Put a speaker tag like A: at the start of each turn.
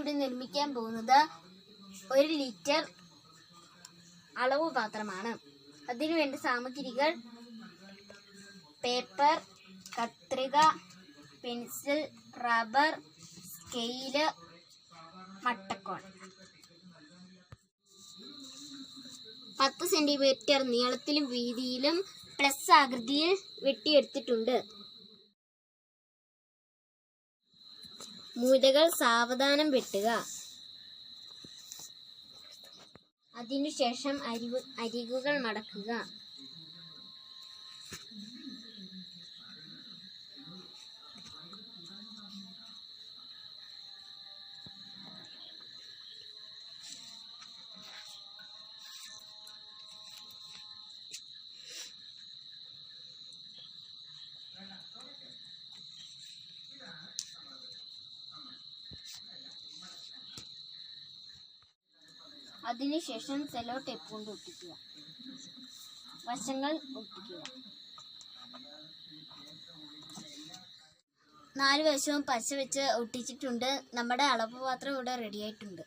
A: ഇവിടെ നിർമ്മിക്കാൻ പോകുന്നത് 1 ലിറ്റർ അളവ് പാത്രമാണ്. അതിനുവേണ്ട സാമഗ്രികൾ പേപ്പർ, കത്രിക, പെൻസിൽ, റബ്ബർ, സ്കെയില്, മട്ടക്കോൺ. 10 സെന്റിമീറ്റർ നീളത്തിലും വീതിയിലും പ്ലസ് ആകൃതിയിൽ വെട്ടിയെടുത്തിട്ടുണ്ട്. മൂലകൾ സാവധാനം വെട്ടുക. അതിനുശേഷം അരികുകൾ മടക്കുക. അതിനുശേഷം സെല്ലോ ടേപ്പ് കൊണ്ട് ഒട്ടിക്കുക. വശങ്ങൾ ഒട്ടിക്കുക. 4 വശവും പശ വെച്ച് ഒട്ടിച്ചിട്ടുണ്ട്. നമ്മുടെ അളവ് പാത്രം ഇവിടെ റെഡി ആയിട്ടുണ്ട്.